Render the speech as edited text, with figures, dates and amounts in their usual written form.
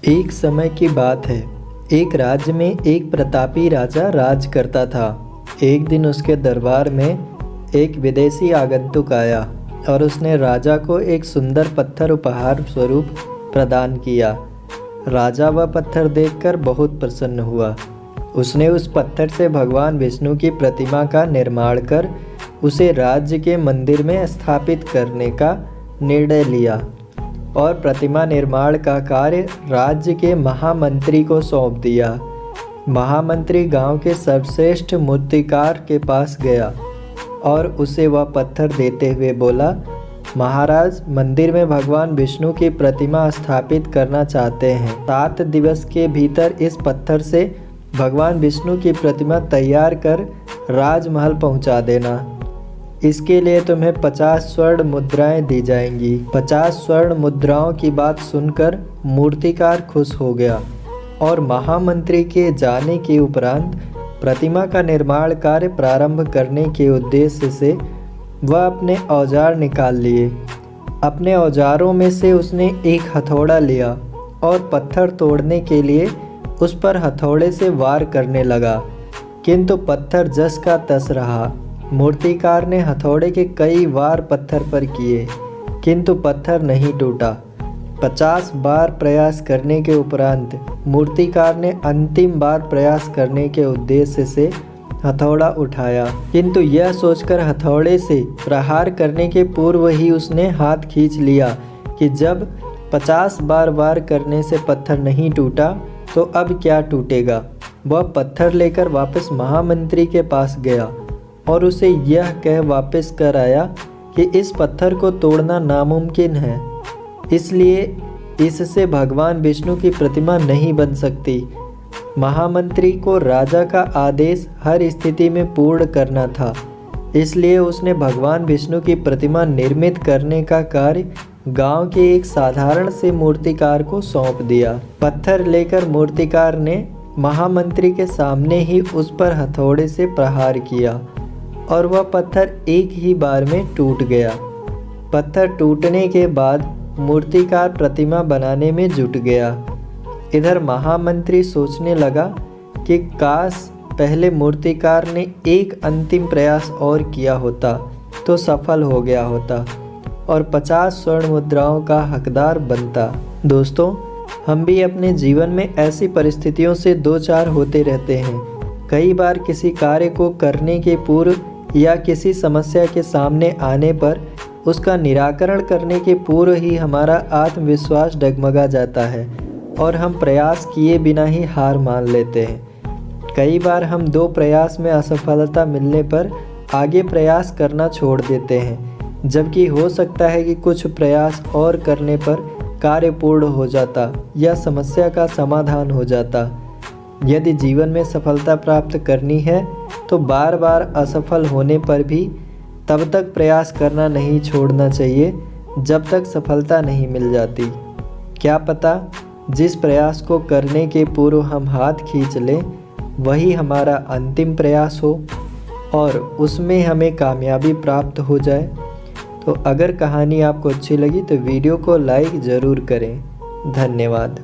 एक समय की बात है। एक राज्य में एक प्रतापी राजा राज करता था। एक दिन उसके दरबार में एक विदेशी आगंतुक आया और उसने राजा को एक सुंदर पत्थर उपहार स्वरूप प्रदान किया। राजा वह पत्थर देखकर बहुत प्रसन्न हुआ। उसने उस पत्थर से भगवान विष्णु की प्रतिमा का निर्माण कर उसे राज्य के मंदिर में स्थापित करने का निर्णय लिया और प्रतिमा निर्माण का कार्य राज्य के महामंत्री को सौंप दिया। महामंत्री गांव के सर्वश्रेष्ठ मूर्तिकार के पास गया और उसे वह पत्थर देते हुए बोला, महाराज, मंदिर में भगवान विष्णु की प्रतिमा स्थापित करना चाहते हैं। 7 दिवस के भीतर इस पत्थर से भगवान विष्णु की प्रतिमा तैयार कर राजमहल पहुंचा देना। इसके लिए तुम्हें 50 स्वर्ण मुद्राएं दी जाएंगी। 50 स्वर्ण मुद्राओं की बात सुनकर मूर्तिकार खुश हो गया और महामंत्री के जाने के उपरांत प्रतिमा का निर्माण कार्य प्रारंभ करने के उद्देश्य से वह अपने औजार निकाल लिए। अपने औजारों में से उसने एक हथौड़ा लिया और पत्थर तोड़ने के लिए उस पर हथौड़े से वार करने लगा, किंतु पत्थर जस का तस रहा। मूर्तिकार ने हथौड़े के कई वार पत्थर पर किए, किंतु पत्थर नहीं टूटा। 50 बार प्रयास करने के उपरांत मूर्तिकार ने अंतिम बार प्रयास करने के उद्देश्य से हथौड़ा उठाया, किंतु यह सोचकर हथौड़े से प्रहार करने के पूर्व ही उसने हाथ खींच लिया कि जब 50 बार वार करने से पत्थर नहीं टूटा तो अब क्या टूटेगा। वह पत्थर लेकर वापस महामंत्री के पास गया और उसे यह कह वापस कर आया कि इस पत्थर को तोड़ना नामुमकिन है, इसलिए इससे भगवान विष्णु की प्रतिमा नहीं बन सकती। महामंत्री को राजा का आदेश हर स्थिति में पूर्ण करना था, इसलिए उसने भगवान विष्णु की प्रतिमा निर्मित करने का कार्य गांव के एक साधारण से मूर्तिकार को सौंप दिया। पत्थर लेकर मूर्तिकार ने महामंत्री के सामने ही उस पर हथौड़े से प्रहार किया और वह पत्थर एक ही बार में टूट गया। पत्थर टूटने के बाद मूर्तिकार प्रतिमा बनाने में जुट गया। इधर महामंत्री सोचने लगा कि काश पहले मूर्तिकार ने एक अंतिम प्रयास और किया होता तो सफल हो गया होता और 50 स्वर्ण मुद्राओं का हकदार बनता। दोस्तों, हम भी अपने जीवन में ऐसी परिस्थितियों से दो चार होते रहते हैं। कई बार किसी कार्य को करने के पूर्व या किसी समस्या के सामने आने पर उसका निराकरण करने के पूर्व ही हमारा आत्मविश्वास डगमगा जाता है और हम प्रयास किए बिना ही हार मान लेते हैं। कई बार हम 2 प्रयास में असफलता मिलने पर आगे प्रयास करना छोड़ देते हैं, जबकि हो सकता है कि कुछ प्रयास और करने पर कार्य पूर्ण हो जाता या समस्या का समाधान हो जाता। यदि जीवन में सफलता प्राप्त करनी है तो बार बार असफल होने पर भी तब तक प्रयास करना नहीं छोड़ना चाहिए जब तक सफलता नहीं मिल जाती। क्या पता जिस प्रयास को करने के पूर्व हम हाथ खींच लें वही हमारा अंतिम प्रयास हो और उसमें हमें कामयाबी प्राप्त हो जाए। तो अगर कहानी आपको अच्छी लगी तो वीडियो को लाइक ज़रूर करें। धन्यवाद।